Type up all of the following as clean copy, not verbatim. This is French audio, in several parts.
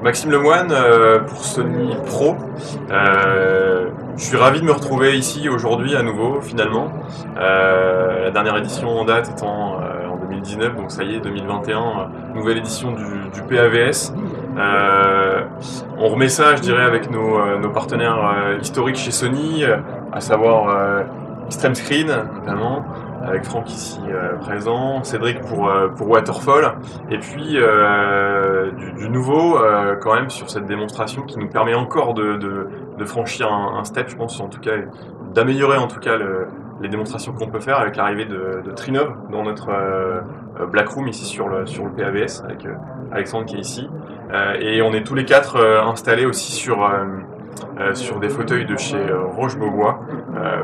Maxime Lemoine pour Sony Pro. Je suis ravi de me retrouver ici aujourd'hui à nouveau finalement. La dernière édition en date étant en 2019, donc ça y est 2021, nouvelle édition du PAVS. On remet ça, je dirais, avec nos partenaires historiques chez Sony, à savoir Extreme Screen notamment, avec Franck ici présent, Cédric pour Waterfall, et puis du nouveau quand même sur cette démonstration qui nous permet encore de franchir un step, je pense, en tout cas, d'améliorer en tout cas les démonstrations qu'on peut faire avec l'arrivée de Trinov dans notre Black Room ici sur le PAVS avec Alexandre qui est ici, et on est tous les quatre installés aussi sur des fauteuils de chez Roche-Beaubois,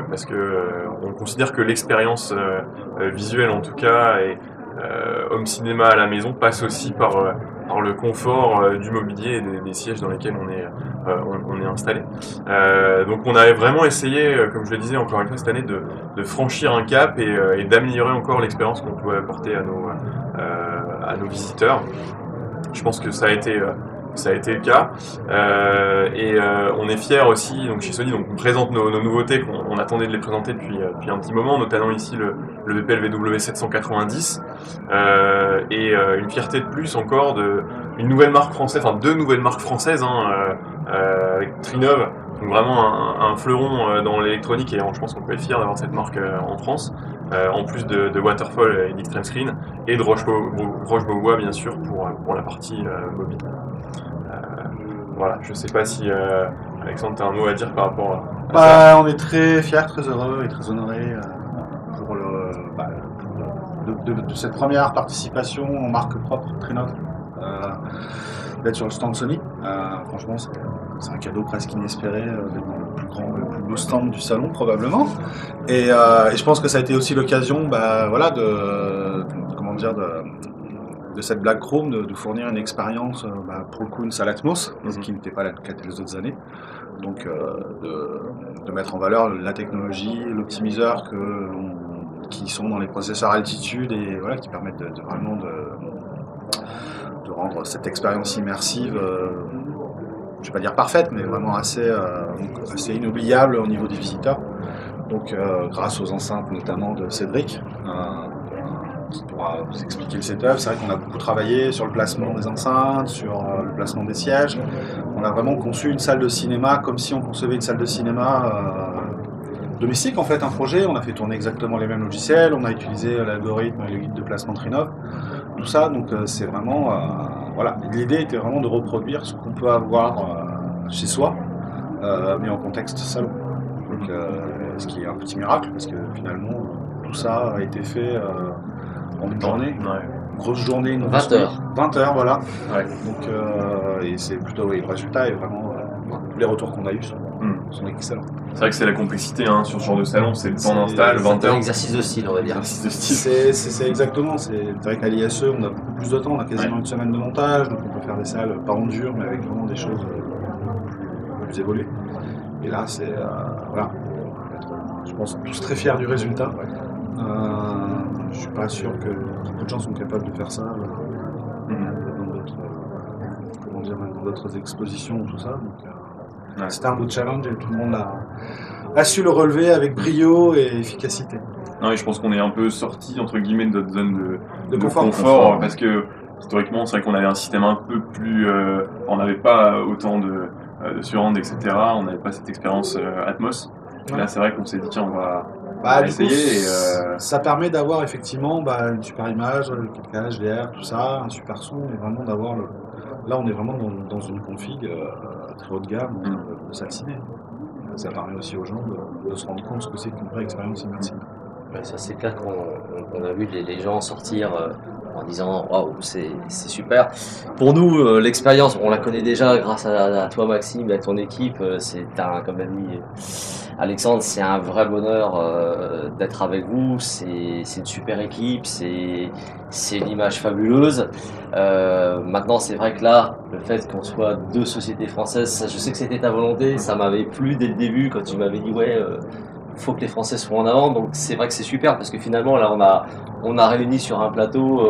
parce que on considère que l'expérience visuelle en tout cas et home cinéma à la maison passe aussi par le confort du mobilier et des sièges dans lesquels on est installé. Donc on a vraiment essayé, comme je le disais encore une fois cette année, de franchir un cap et d'améliorer encore l'expérience qu'on peut apporter à nos visiteurs. Je pense que ça a été le cas, et on est fiers aussi donc chez Sony, donc on présente nos nouveautés qu'on attendait de les présenter depuis un petit moment, notamment ici le DPLVW 790, et une fierté de plus encore une nouvelle marque française, enfin deux nouvelles marques françaises, avec Trinov, donc vraiment un fleuron dans l'électronique, et je pense qu'on peut être fier d'avoir cette marque en France, en plus de Waterfall et d'Extreme Screen, et de Roche-Beaubois bien sûr pour la partie mobile. Voilà, je sais pas si Alexandre, tu as un mot à dire par rapport à ça. On est très fiers, très heureux et très honorés de cette première participation en marque propre Trinov, d'être sur le stand Sony. Franchement, c'est un cadeau presque inespéré, d'être dans le plus beau stand du salon probablement. Et je pense que ça a été aussi l'occasion, de cette Black Room, de fournir une expérience, pour le coup une salle Atmos, ce qui n'était pas le cas les autres années. Donc de mettre en valeur la technologie, l'optimiseur qui sont dans les processeurs altitude, et voilà, qui permettent de vraiment de rendre cette expérience immersive, je vais pas dire parfaite, mais vraiment assez inoubliable au niveau des visiteurs. Donc grâce aux enceintes notamment de Cédric, qui pourra vous expliquer le setup. C'est vrai qu'on a beaucoup travaillé sur le placement des enceintes, sur le placement des sièges. On a vraiment conçu une salle de cinéma comme si on concevait une salle de cinéma domestique, en fait, un projet. On a fait tourner exactement les mêmes logiciels, on a utilisé l'algorithme et le guide de placement Trinov, tout ça. Donc c'est vraiment, l'idée était vraiment de reproduire ce qu'on peut avoir chez soi, mais en contexte salon. Donc, ce qui est un petit miracle, parce que finalement tout ça a été fait en une journée, grosse journée, 20 heures. 20 heures, voilà. Ouais. Donc, et c'est plutôt, le résultat est vraiment, tous les retours qu'on a eus sont excellents. C'est vrai que c'est la complexité sur ce genre de salon, c'est le temps d'install, 20 C'est un heures. exercice de style, on va dire. Exercice de style. C'est exactement, c'est vrai qu'à l'ISE on a beaucoup plus de temps, on a quasiment une semaine de montage, donc on peut faire des salles pas en dur, mais avec vraiment des choses plus évoluées. Et là, c'est, je pense tous très fiers du résultat. Je suis pas sûr que beaucoup de gens sont capables de faire ça dans d'autres expositions ou tout ça. Donc, c'était un beau challenge et tout le monde a su le relever avec brio et efficacité. Non, et je pense qu'on est un peu sorti entre guillemets de notre zone de confort, parce que historiquement, c'est vrai qu'on avait un système un peu plus, on n'avait pas autant de surround, etc. On n'avait pas cette expérience Atmos. Ouais. Là, c'est vrai qu'on s'est dit tiens, on va essayer. Ça permet d'avoir effectivement une super image, le 4K HDR, tout ça, un super son, et vraiment d'avoir Là, on est vraiment dans une config très haut de gamme de salle ciné. Ça permet aussi aux gens de se rendre compte ce que c'est qu'une vraie expérience immersive. Ouais, ça c'est clair qu'on a vu les gens sortir en disant waouh, c'est super. Pour nous, l'expérience, on la connaît déjà grâce à toi Maxime et à ton équipe. Comme l'a dit Alexandre, c'est un vrai bonheur d'être avec vous. C'est une super équipe, c'est une image fabuleuse. Maintenant, c'est vrai que là, le fait qu'on soit deux sociétés françaises, ça, je sais que c'était ta volonté. Ça m'avait plu dès le début quand tu m'avais dit faut que les Français soient en avant, donc c'est vrai que c'est super parce que finalement là on a réuni sur un plateau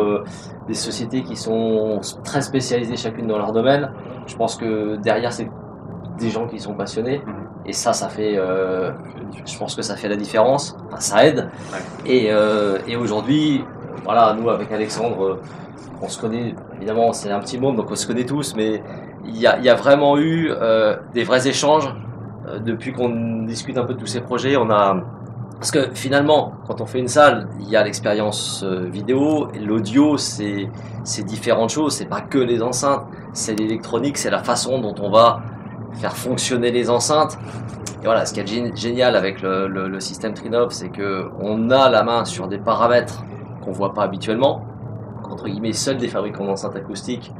des sociétés qui sont très spécialisées chacune dans leur domaine. Je pense que derrière c'est des gens qui sont passionnés et ça fait je pense que ça fait la différence, enfin, ça aide. Et aujourd'hui voilà, nous avec Alexandre on se connaît évidemment, c'est un petit monde donc on se connaît tous, mais il y a vraiment eu des vrais échanges depuis qu'on discute un peu de tous ces projets. Parce que finalement, quand on fait une salle, il y a l'expérience vidéo, l'audio, c'est différentes choses. C'est pas que les enceintes, c'est l'électronique, c'est la façon dont on va faire fonctionner les enceintes. Et voilà, ce qui est génial avec le système Trinnov, c'est que on a la main sur des paramètres qu'on voit pas habituellement, qu'entre guillemets seuls des fabricants d'enceintes acoustiques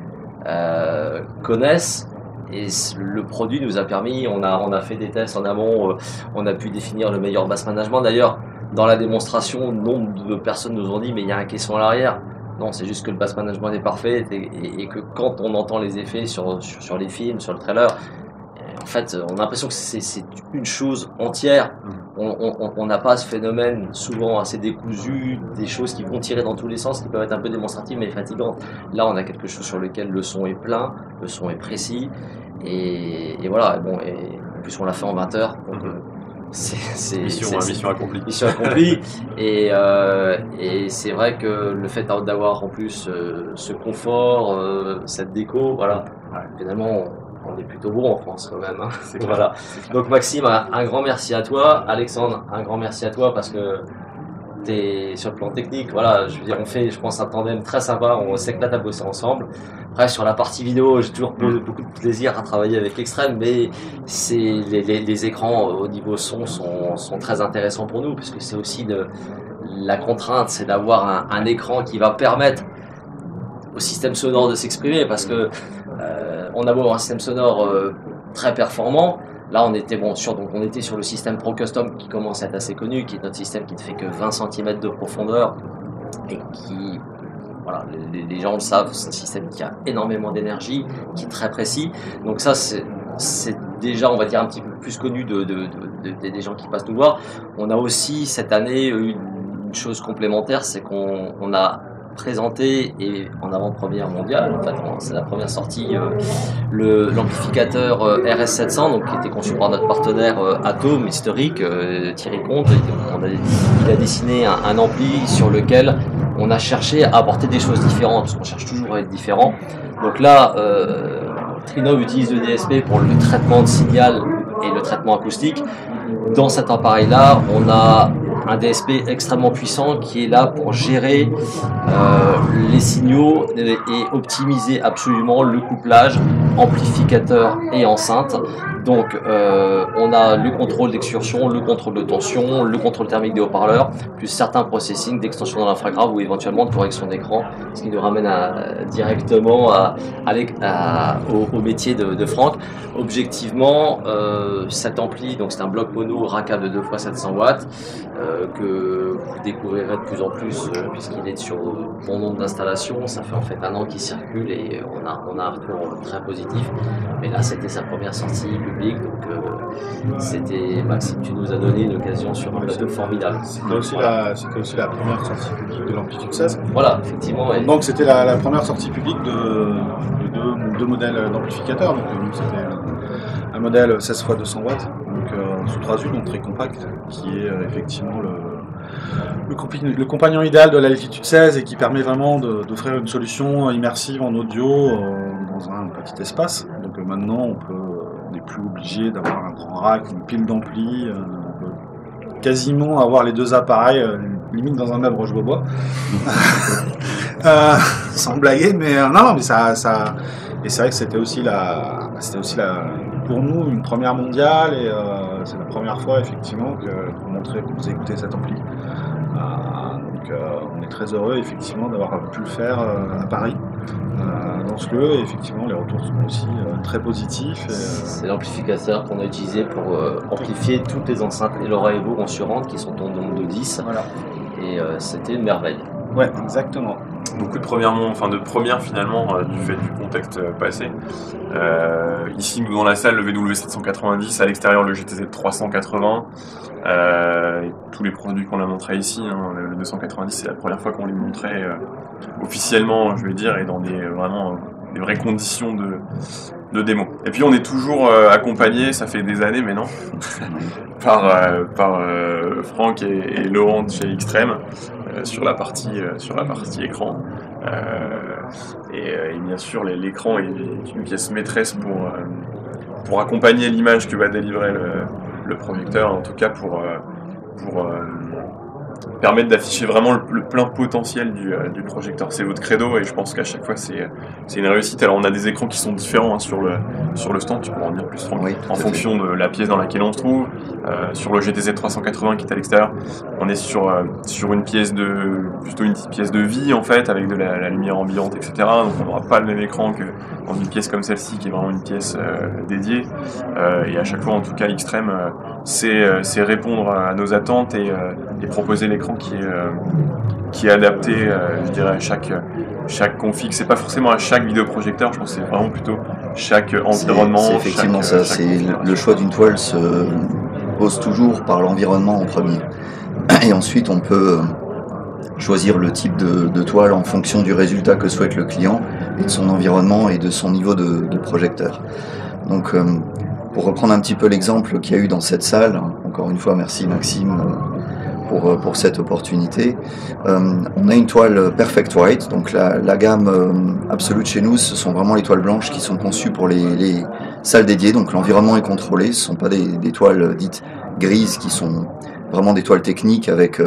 connaissent. Et le produit nous a permis, on a fait des tests en amont, on a pu définir le meilleur bass management. D'ailleurs, dans la démonstration, nombre de personnes nous ont dit mais il y a un caisson à l'arrière. Non, c'est juste que le bass management est parfait et que quand on entend les effets sur les films, sur le trailer, en fait, on a l'impression que c'est une chose entière. On n'a pas ce phénomène souvent assez décousu, des choses qui vont tirer dans tous les sens, qui peuvent être un peu démonstratives mais fatigantes. Là, on a quelque chose sur lequel le son est plein, le son est précis, et voilà. Bon, et en plus, on l'a fait en 20 heures, donc c'est mission accomplie. Mission accomplie. Et c'est vrai que le fait d'avoir en plus ce confort, cette déco, voilà, finalement. On est plutôt bon en France quand même. Hein. Voilà. Donc Maxime, un grand merci à toi. Alexandre, un grand merci à toi parce que tu es sur le plan technique. Voilà, je veux dire, on fait, je pense, un tandem très sympa. On s'éclate à bosser ensemble. Après, sur la partie vidéo, j'ai toujours beaucoup de plaisir à travailler avec Extreme, mais les écrans au niveau son sont très intéressants pour nous puisque c'est aussi la contrainte, c'est d'avoir un écran qui va permettre au système sonore de s'exprimer parce que on a beau avoir un système sonore très performant, là on était donc on était sur le système Pro Custom qui commence à être assez connu, qui est notre système qui ne fait que 20 cm de profondeur et qui, voilà, les gens le savent, c'est un système qui a énormément d'énergie, qui est très précis. Donc ça c'est déjà, on va dire, un petit peu plus connu des gens qui passent nous voir. On a aussi cette année une chose complémentaire, c'est qu'on a présenté et en avant-première mondiale, en fait, c'est la première sortie, l'amplificateur RS700, donc qui était conçu par notre partenaire Atom historique, Thierry Comte. Il a dessiné un ampli sur lequel on a cherché à apporter des choses différentes, parce qu'on cherche toujours à être différent. Donc là, Trinnov utilise le DSP pour le traitement de signal et le traitement acoustique. Dans cet appareil-là, on a un DSP extrêmement puissant qui est là pour gérer les signaux et optimiser absolument le couplage amplificateur et enceinte. Donc on a le contrôle d'excursion, le contrôle de tension, le contrôle thermique des haut-parleurs, plus certains processing d'extension dans l'infragrave ou éventuellement de correction d'écran, ce qui nous ramène directement au métier de Franck. Objectivement, cet ampli, donc c'est un bloc mono Raka de 2x700 watts, que vous découvrirez de plus en plus puisqu'il est sur bon nombre d'installations. Ça fait en fait 1 an qu'il circule et on a un retour très positif. Mais là, c'était sa première sortie publique, donc c'était, Maxime, tu nous as donné une occasion sur un plateau formidable. C'était aussi la première sortie publique de l'Amplitude 16. Voilà, effectivement. Et... Donc c'était la première sortie publique de deux modèles d'amplificateurs. Donc nous, c'était un modèle 16 x 200 watts, donc sous 3 U, donc très compact, qui est effectivement le compagnon idéal de la Altitude 16 et qui permet vraiment d'offrir une solution immersive en audio dans un petit espace. Donc maintenant on n'est plus obligé d'avoir un grand rack, une pile d'amplis, on peut quasiment avoir les deux appareils limite dans un meuble Roche-Beaubois. Sans blaguer, mais non, mais ça et c'est vrai que c'était aussi pour nous une première mondiale et c'est la première fois effectivement que vous écoutez cet ampli. Donc on est très heureux effectivement d'avoir pu le faire à Paris dans ce lieu et effectivement les retours sont aussi très positifs. C'est l'amplificateur qu'on a utilisé pour amplifier toutes les enceintes Elora Evo consurantes qui sont au nombre de 10. Voilà. Et c'était une merveille. Ouais, exactement. beaucoup de premières finalement du fait du contexte passé. Ici, nous dans la salle, le VW 790, à l'extérieur le GTZ 380. Et tous les produits qu'on a montrés ici, hein, le 290, c'est la première fois qu'on les montrait officiellement, je vais dire, et dans des vraies conditions de démo. Et puis on est toujours accompagné, ça fait des années maintenant, par Franck et Laurent de chez Xtreme sur la partie écran. Et bien sûr, l'écran est une pièce maîtresse pour accompagner l'image que va délivrer le projecteur, en tout cas pour permettre d'afficher vraiment le plein potentiel du projecteur. C'est votre credo et je pense qu'à chaque fois c'est une réussite. Alors on a des écrans qui sont différents hein, sur le stand, tu pourras en dire plus Franck, oui, en fonction de la pièce dans laquelle on se trouve. Sur le GTZ 380 qui est à l'extérieur, on est sur une pièce plutôt une petite pièce de vie en fait, avec de la lumière ambiante, etc. Donc on n'aura pas le même écran que dans une pièce comme celle-ci qui est vraiment une pièce dédiée. Et à chaque fois en tout cas Xtreme c'est répondre à nos attentes et proposer l'écran qui est adapté, je dirais, à chaque config. C'est pas forcément à chaque vidéoprojecteur, je pense que c'est vraiment plutôt chaque environnement. C'est effectivement ça. Le choix d'une toile se pose toujours par l'environnement en premier. Et ensuite, on peut choisir le type de toile en fonction du résultat que souhaite le client et de son environnement et de son niveau de projecteur. Donc, pour reprendre un petit peu l'exemple qu'il y a eu dans cette salle, encore une fois, merci Maxime pour cette opportunité. On a une toile Perfect White, donc la gamme absolue de chez nous, ce sont vraiment les toiles blanches qui sont conçues pour les salles dédiées, donc l'environnement est contrôlé, ce ne sont pas des toiles dites grises qui sont vraiment des toiles techniques avec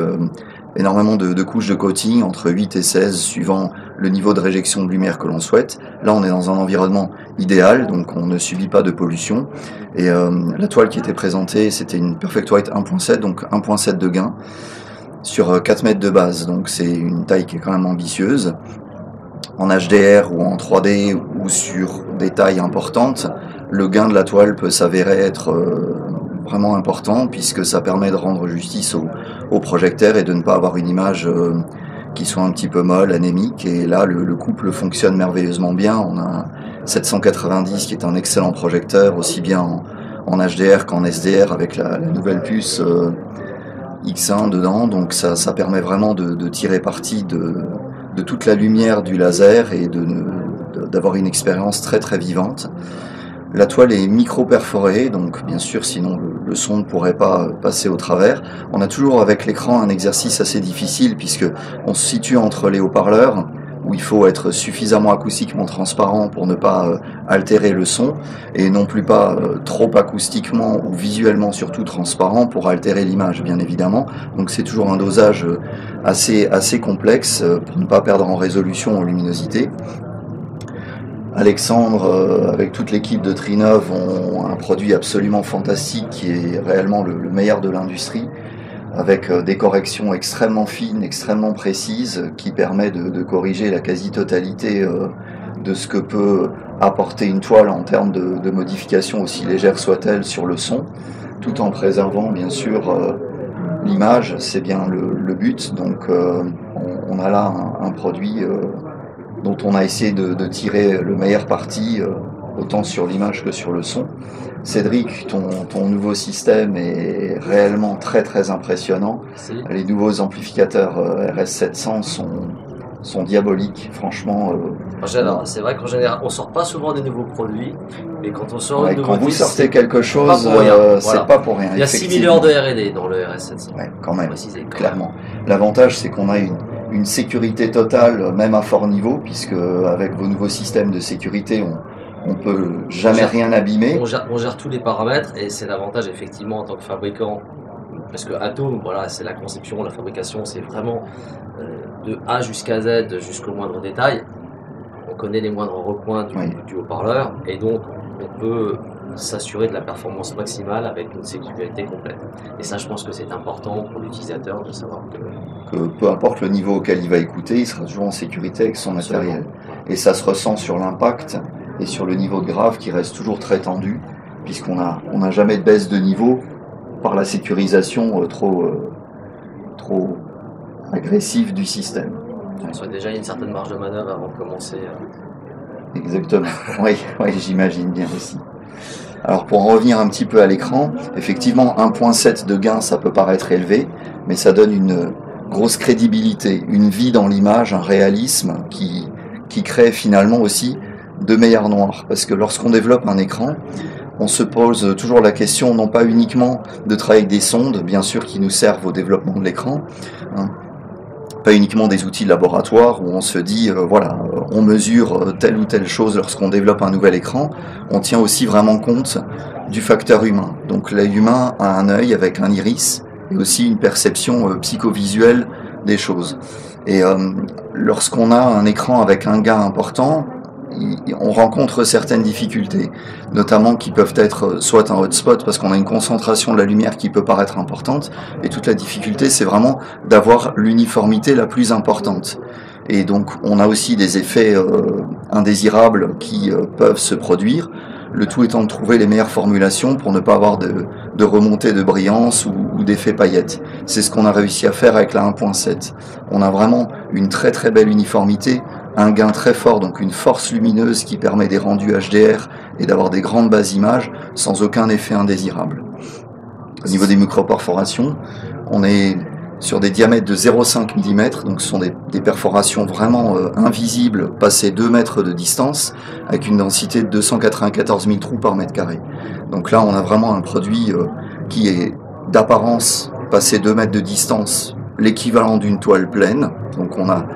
énormément de couches de coating, entre 8 et 16 suivant le niveau de réjection de lumière que l'on souhaite. Là on est dans un environnement idéal, donc on ne subit pas de pollution. Et la toile qui était présentée, c'était une Perfect White 1.7, donc 1.7 de gain sur 4 mètres de base, donc c'est une taille qui est quand même ambitieuse. En HDR ou en 3D ou sur des tailles importantes, le gain de la toile peut s'avérer être vraiment important puisque ça permet de rendre justice au projecteur et de ne pas avoir une image qui soit un petit peu molle, anémique. Et là, le couple fonctionne merveilleusement bien. On a un 790 qui est un excellent projecteur, aussi bien en HDR qu'en SDR avec la nouvelle puce X1 dedans. Donc ça permet vraiment de tirer parti de toute la lumière du laser et d'avoir une expérience très très vivante. La toile est micro-perforée, donc bien sûr sinon le son ne pourrait pas passer au travers. On a toujours avec l'écran un exercice assez difficile puisque on se situe entre les haut-parleurs où il faut être suffisamment acoustiquement transparent pour ne pas altérer le son et non plus pas trop acoustiquement ou visuellement surtout transparent pour altérer l'image bien évidemment. Donc c'est toujours un dosage assez complexe pour ne pas perdre en résolution ou en luminosité. Alexandre, avec toute l'équipe de Trinov, ont un produit absolument fantastique qui est réellement le meilleur de l'industrie, avec des corrections extrêmement fines, extrêmement précises, qui permet de corriger la quasi-totalité de ce que peut apporter une toile en termes de modifications aussi légères soient-elles sur le son, tout en préservant bien sûr l'image, c'est bien le but. Donc on a là un produit dont on a essayé de tirer le meilleur parti, autant sur l'image que sur le son. Cédric, ton nouveau système est réellement très très impressionnant. Si. Les nouveaux amplificateurs RS700 sont diaboliques, franchement. C'est vrai qu'en général, on sort pas souvent des nouveaux produits, mais quand on sort ouais, une nouveauté, quand vous sortez quelque chose, c'est pas pour rien. Il y a 6000 heures de R&D dans le RS700. Ouais, quand même, clairement. Même. L'avantage, c'est qu'on a une sécurité totale, même à fort niveau, puisque avec vos nouveaux systèmes de sécurité, on peut jamais rien abîmer. On gère tous les paramètres et c'est l'avantage effectivement en tant que fabricant, parce que Atom, voilà, c'est la conception, la fabrication, c'est vraiment de A jusqu'à Z, jusqu'au moindre détail. On connaît les moindres recoins du haut-parleur et donc on peut s'assurer de la performance maximale avec une sécurité complète. Et ça, je pense que c'est important pour l'utilisateur de savoir que peu importe le niveau auquel il va écouter, il sera toujours en sécurité avec son matériel. Et ça se ressent sur l'impact et sur le niveau de grave qui reste toujours très tendu, puisqu'on n'a jamais de baisse de niveau par la sécurisation trop agressive du système. Ça a déjà une certaine marge de manœuvre avant de commencer. Exactement. Oui, oui, j'imagine bien aussi. Alors pour en revenir un petit peu à l'écran, effectivement 1.7 de gain ça peut paraître élevé, mais ça donne une grosse crédibilité, une vie dans l'image, un réalisme qui crée finalement aussi de meilleurs noirs. Parce que lorsqu'on développe un écran, on se pose toujours la question non pas uniquement de travailler avec des sondes, bien sûr qui nous servent au développement de l'écran, hein, pas uniquement des outils de laboratoire où on se dit voilà, on mesure telle ou telle chose lorsqu'on développe un nouvel écran, on tient aussi vraiment compte du facteur humain. Donc l'œil humain a un œil avec un iris et aussi une perception psychovisuelle des choses. Et lorsqu'on a un écran avec un gain important, on rencontre certaines difficultés, notamment qui peuvent être soit un hotspot parce qu'on a une concentration de la lumière qui peut paraître importante, et toute la difficulté c'est vraiment d'avoir l'uniformité la plus importante. Et donc on a aussi des effets indésirables qui peuvent se produire, le tout étant de trouver les meilleures formulations pour ne pas avoir de remontée de brillance ou d'effet paillettes. C'est ce qu'on a réussi à faire avec la 1.7. On a vraiment une très très belle uniformité, un gain très fort, donc une force lumineuse qui permet des rendus HDR et d'avoir des grandes bases images sans aucun effet indésirable. Au niveau des microperforations, on est sur des diamètres de 0,5 mm, donc ce sont des perforations vraiment invisibles, passées 2 mètres de distance, avec une densité de 294 000 trous par mètre carré. Donc là, on a vraiment un produit qui est d'apparence, passé 2 mètres de distance, l'équivalent d'une toile pleine, donc on a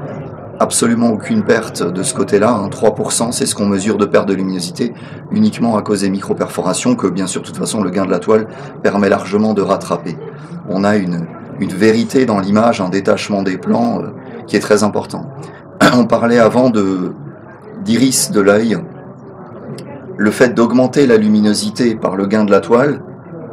absolument aucune perte de ce côté-là, hein, 3%, c'est ce qu'on mesure de perte de luminosité, uniquement à cause des micro-perforations, que bien sûr, de toute façon, le gain de la toile permet largement de rattraper. On a une vérité dans l'image, un détachement des plans qui est très important. On parlait avant d'iris de l'œil. Le fait d'augmenter la luminosité par le gain de la toile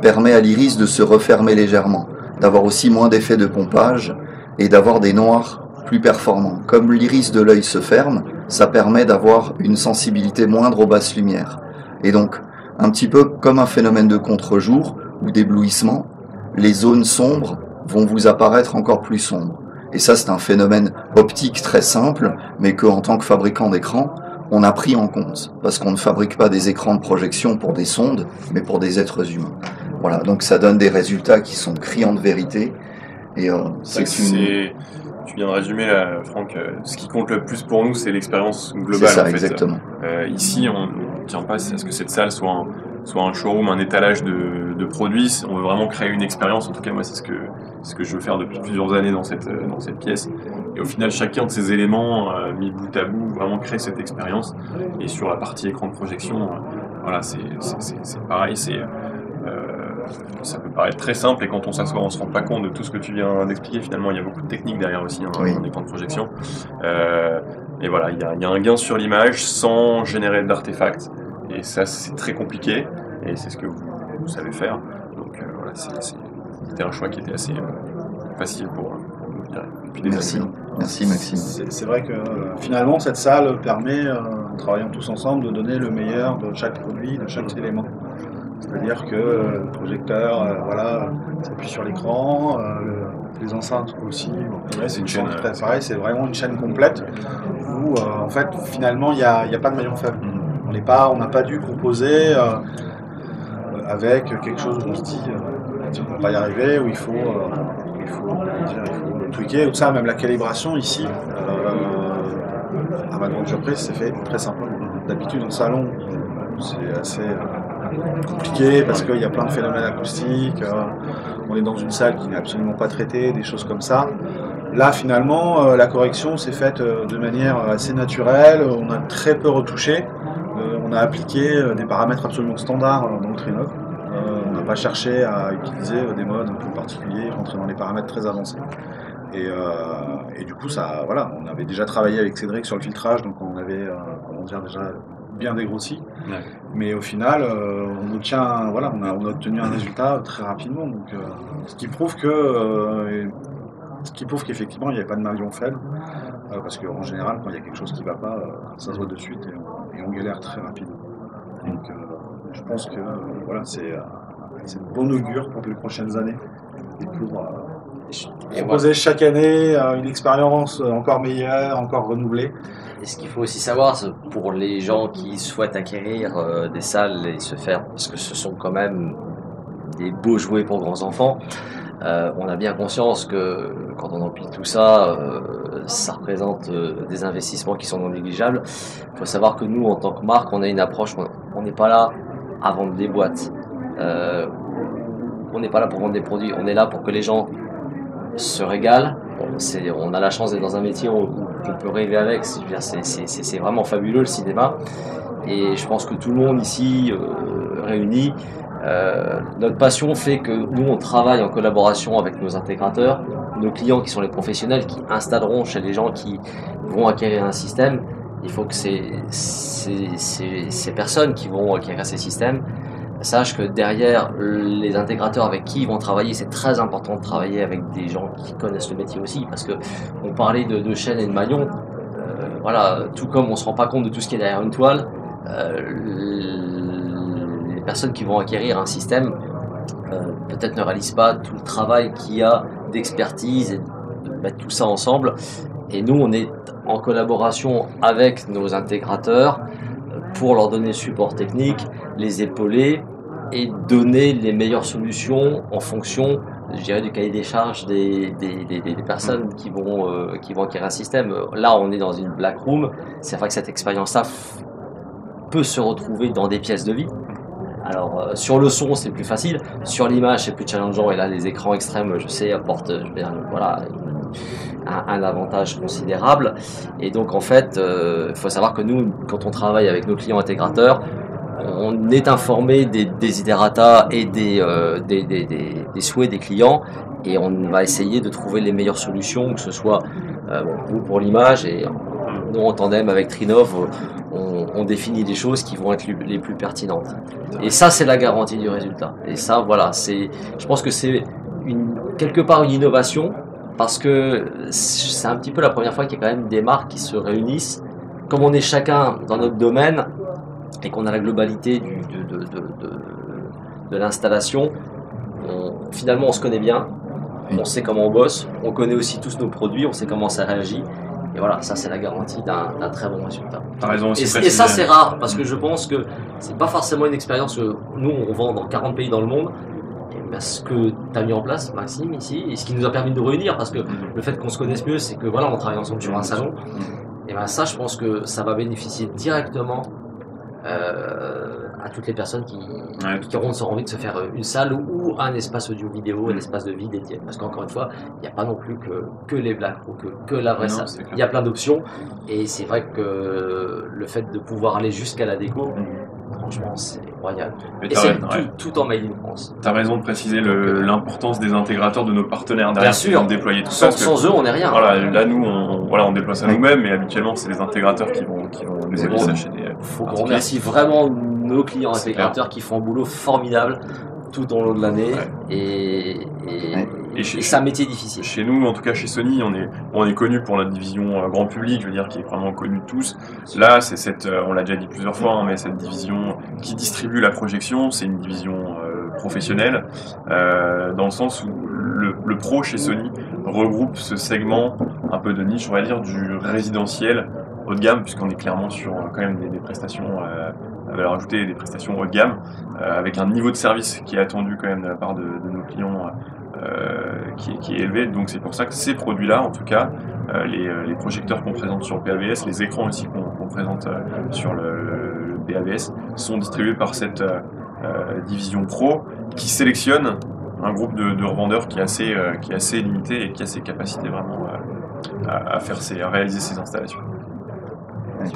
permet à l'iris de se refermer légèrement, d'avoir aussi moins d'effet de pompage et d'avoir des noirs plus performant. Comme l'iris de l'œil se ferme, ça permet d'avoir une sensibilité moindre aux basses lumières. Et donc, un petit peu comme un phénomène de contre-jour ou d'éblouissement, les zones sombres vont vous apparaître encore plus sombres. Et ça, c'est un phénomène optique très simple, mais que, en tant que fabricant d'écran, on a pris en compte. Parce qu'on ne fabrique pas des écrans de projection pour des sondes, mais pour des êtres humains. Voilà, donc ça donne des résultats qui sont criants de vérité. Et tu viens de résumer là, Franck, ce qui compte le plus pour nous, c'est l'expérience globale. C'est ça, en fait. exactement. Ici, on ne tient pas à ce que cette salle soit un showroom, un étalage de produits. On veut vraiment créer une expérience. En tout cas, moi, c'est ce que je veux faire depuis plusieurs années dans cette pièce. Et au final, chacun de ces éléments, mis bout à bout, vraiment crée cette expérience. Et sur la partie écran de projection, voilà, c'est pareil. Ça peut paraître très simple et quand on s'assoit, on se rend pas compte de tout ce que tu viens d'expliquer. Finalement, il y a beaucoup de techniques derrière aussi dans un écran de projection. Et voilà, il y a un gain sur l'image sans générer d'artefacts. Et ça, c'est très compliqué. Et c'est ce que vous savez faire. Donc voilà, c'était un choix qui était assez facile pour nous, je dirais, depuis des années. Merci Maxime. C'est vrai que finalement, cette salle permet, en travaillant tous ensemble, de donner le meilleur de chaque produit, de chaque élément. C'est-à-dire que le projecteur, voilà, s'appuie sur l'écran, les enceintes aussi. Ouais, c'est une chaîne. Pareil, c'est vraiment une chaîne complète où, en fait, finalement, il n'y a pas de maillon faible. On n'a pas dû composer avec quelque chose où on se dit on ne va pas y arriver, où il faut tweaker, tout ça, même la calibration ici. À ma grande surprise, c'est fait très simplement. D'habitude, en salon, c'est assez compliqué parce qu'il y a plein de phénomènes acoustiques, on est dans une salle qui n'est absolument pas traitée, des choses comme ça. Là finalement la correction s'est faite de manière assez naturelle, on a très peu retouché, on a appliqué des paramètres absolument standards dans le Trinoc, on n'a pas cherché à utiliser des modes un peu particuliers, rentrer dans les paramètres très avancés. Et du coup ça, voilà, on avait déjà travaillé avec Cédric sur le filtrage, donc on avait déjà bien dégrossi, ouais. Mais au final on a obtenu un résultat très rapidement, donc ce qui prouve qu'effectivement il n'y avait pas de maillon faible, parce qu'en général quand il y a quelque chose qui ne va pas, ça se voit de suite et on galère très rapidement. Donc je pense que voilà, c'est de bon augure pour les prochaines années et proposer chaque année une expérience encore meilleure, encore renouvelée. Et ce qu'il faut aussi savoir, c'est pour les gens qui souhaitent acquérir des salles et se faire, parce que ce sont quand même des beaux jouets pour grands enfants, on a bien conscience que quand on empile tout ça, ça représente des investissements qui sont non négligeables. Il faut savoir que nous, en tant que marque, on a une approche, on n'est pas là à vendre des boîtes, on n'est pas là pour vendre des produits, on est là pour que les gens se régalent. On a la chance d'être dans un métier où on peut rêver avec, c'est vraiment fabuleux le cinéma, et je pense que tout le monde ici réuni, notre passion fait que nous on travaille en collaboration avec nos intégrateurs, nos clients qui sont les professionnels qui installeront chez les gens qui vont acquérir un système. Il faut que ces personnes qui vont acquérir ces systèmes sachent que derrière les intégrateurs avec qui ils vont travailler, c'est très important de travailler avec des gens qui connaissent le métier aussi, parce que on parlait de chaînes et de maillons, voilà, tout comme on se rend pas compte de tout ce qui est derrière une toile, les personnes qui vont acquérir un système peut-être ne réalisent pas tout le travail qu'il y a d'expertise et de mettre tout ça ensemble. Et nous, on est en collaboration avec nos intégrateurs pour leur donner le support technique, les épauler et donner les meilleures solutions en fonction, je dirais, du cahier des charges des personnes qui vont acquérir un système. Là, on est dans une black room. C'est vrai que cette expérience-là peut se retrouver dans des pièces de vie. Alors, sur le son, c'est plus facile. Sur l'image, c'est plus challengeant. Et là, les écrans extrêmes, je sais, apportent un avantage considérable. Et donc, en fait, il faut savoir que nous, quand on travaille avec nos clients intégrateurs, on est informé des desiderata et des souhaits des clients, et on va essayer de trouver les meilleures solutions, que ce soit nous pour l'image, et nous en tandem avec Trinov, on définit des choses qui vont être les plus pertinentes. Et ça, c'est la garantie du résultat. Et ça, voilà, je pense que c'est quelque part une innovation, parce que c'est un petit peu la première fois qu'il y a quand même des marques qui se réunissent. Comme on est chacun dans notre domaine et qu'on a la globalité de l'installation, finalement on se connaît bien, on sait comment on bosse, on connaît aussi tous nos produits, on sait comment ça réagit. Et voilà, ça c'est la garantie d'un très bon résultat. T'as raison aussi. Et ça c'est rare, parce que je pense que c'est pas forcément une expérience. Nous on vend dans 40 pays dans le monde. Ce que tu as mis en place, Maxime, ici, et ce qui nous a permis de nous réunir, parce que le fait qu'on se connaisse mieux, c'est que voilà, on travaille ensemble sur un salon, et ben ça, je pense que ça va bénéficier directement à toutes les personnes qui auront envie de se faire une salle ou un espace audio-vidéo, un espace de vie dédié. Parce qu'encore une fois, il n'y a pas non plus que les black ou que la vraie salle. Il y a plein d'options, et c'est vrai que le fait de pouvoir aller jusqu'à la déco, franchement, c'est royal. Et c'est tout en Made in France. Tu as raison de préciser l'importance des intégrateurs, de nos partenaires derrière qui vont déployer tout ça. Sans eux, on n'est rien. Voilà, là, nous, on déploie ça nous-mêmes, mais habituellement, c'est les intégrateurs qui vont nous aider à acheter des. Faut qu'on remercie vraiment nos clients intégrateurs qui font un boulot formidable tout au long de l'année, et c'est un métier difficile. Chez nous, en tout cas chez Sony, on est connu pour notre division grand public, je veux dire, qui est vraiment connue de tous. Là, c'est on l'a déjà dit plusieurs fois, mais cette division qui distribue la projection, c'est une division professionnelle, dans le sens où le pro chez Sony regroupe ce segment un peu de niche, on va dire, du résidentiel haut de gamme, puisqu'on est clairement sur quand même des prestations à valeur ajoutée, des prestations haut de gamme, avec un niveau de service qui est attendu quand même de la part de nos clients qui est élevé. Donc c'est pour ça que ces produits-là, en tout cas, les projecteurs qu'on présente sur le PAVS, les écrans aussi qu'on présente sur le PAVS, sont distribués par cette division pro qui sélectionne un groupe de revendeurs qui est assez limité et qui a ses capacités vraiment à réaliser ces installations.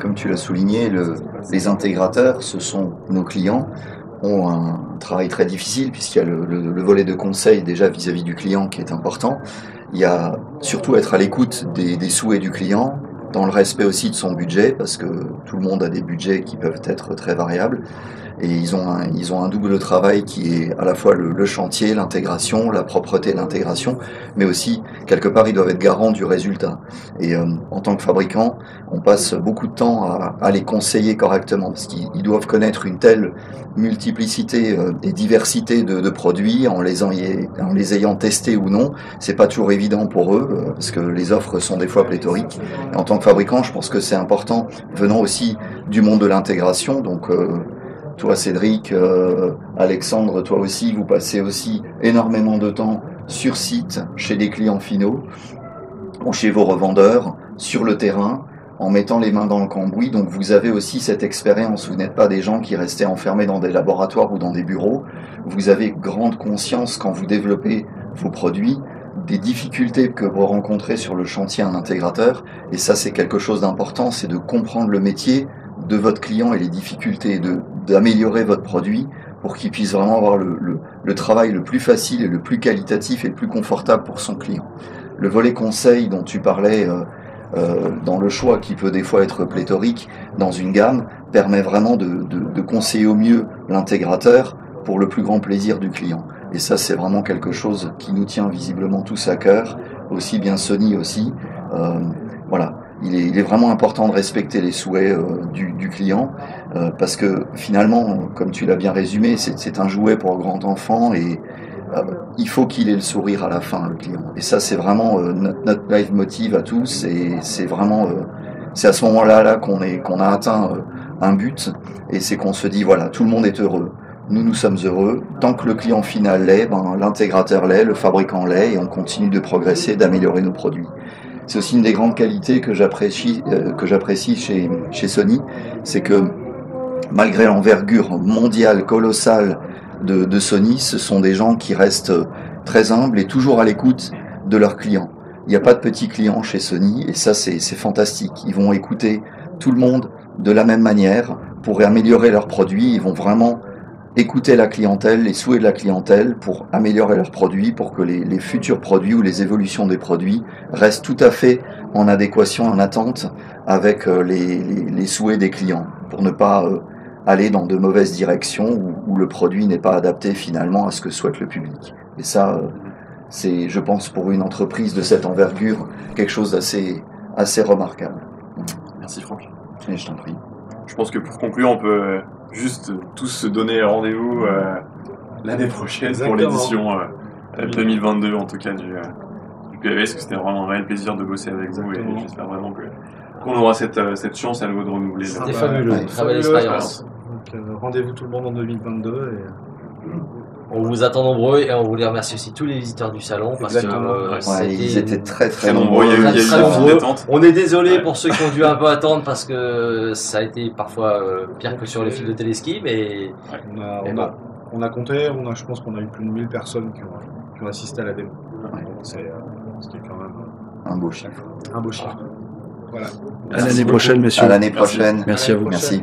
Comme tu l'as souligné, les intégrateurs, ce sont nos clients, ont un travail très difficile puisqu'il y a le volet de conseil déjà vis-à-vis du client qui est important. Il y a surtout être à l'écoute des souhaits du client, dans le respect aussi de son budget, parce que tout le monde a des budgets qui peuvent être très variables. Et ils ont un double travail qui est à la fois le chantier, l'intégration, la propreté de l'intégration, mais aussi, quelque part, ils doivent être garants du résultat. Et en tant que fabricant, on passe beaucoup de temps à les conseiller correctement, parce qu'ils doivent connaître une telle multiplicité et diversité de produits en les ayant testés ou non. C'est pas toujours évident pour eux, parce que les offres sont des fois pléthoriques. Et en tant que fabricant, je pense que c'est important, venant aussi du monde de l'intégration, donc toi Cédric, Alexandre, toi aussi, vous passez aussi énormément de temps sur site, chez des clients finaux, ou chez vos revendeurs, sur le terrain, en mettant les mains dans le cambouis. Donc vous avez aussi cette expérience, vous n'êtes pas des gens qui restaient enfermés dans des laboratoires ou dans des bureaux, vous avez grande conscience quand vous développez vos produits, des difficultés que vous rencontrez sur le chantier un intégrateur, et ça c'est quelque chose d'important, c'est de comprendre le métier de votre client et les difficultés, d'améliorer votre produit pour qu'il puisse vraiment avoir le travail le plus facile et le plus qualitatif et le plus confortable pour son client. Le volet conseil dont tu parlais dans le choix qui peut des fois être pléthorique dans une gamme permet vraiment de conseiller au mieux l'intégrateur pour le plus grand plaisir du client. Et ça c'est vraiment quelque chose qui nous tient visiblement tous à cœur, aussi bien Sony aussi. Voilà. Il est vraiment important de respecter les souhaits du client parce que finalement, comme tu l'as bien résumé, c'est un jouet pour grand enfant et il faut qu'il ait le sourire à la fin, le client. Et ça, c'est vraiment notre live motive à tous et c'est vraiment c'est à ce moment-là qu'on a atteint un but et c'est qu'on se dit voilà, tout le monde est heureux. Nous sommes heureux. Tant que le client final l'est, l'intégrateur l'est, le fabricant l'est et on continue de progresser, d'améliorer nos produits. C'est aussi une des grandes qualités que j'apprécie chez Sony, c'est que malgré l'envergure mondiale colossale de Sony, ce sont des gens qui restent très humbles et toujours à l'écoute de leurs clients. Il n'y a pas de petits clients chez Sony et ça c'est fantastique. Ils vont écouter tout le monde de la même manière pour améliorer leurs produits. Ils vont vraiment écouter la clientèle, les souhaits de la clientèle pour améliorer leurs produits, pour que les futurs produits ou les évolutions des produits restent tout à fait en adéquation, en attente avec les souhaits des clients, pour ne pas aller dans de mauvaises directions où le produit n'est pas adapté finalement à ce que souhaite le public. Et ça, c'est, je pense, pour une entreprise de cette envergure, quelque chose d'assez remarquable. Merci Franck. Et je t'en prie. Je pense que pour conclure, on peut juste tous se donner rendez-vous l'année prochaine. Exactement. Pour l'édition 2022 en tout cas du PAVS, parce que c'était vraiment un réel plaisir de bosser avec vous et j'espère vraiment qu'on aura cette chance à nouveau de renouveler. C'était fabuleux, très belle expérience. Donc rendez-vous tout le monde en 2022 et on vous attend nombreux et on voulait remercier aussi tous les visiteurs du salon parce que ils étaient très nombreux. Il y a eu une détente. On est désolé pour ceux qui ont dû un peu attendre parce que ça a été parfois pire que sur les fils de téléski, mais on a compté, je pense qu'on a eu plus de 1000 personnes qui ont assisté à la démo. Ouais. C'était quand même un beau chiffre. Un beau chiffre. Voilà. À l'année prochaine, messieurs. À l'année prochaine. Merci à vous. Merci.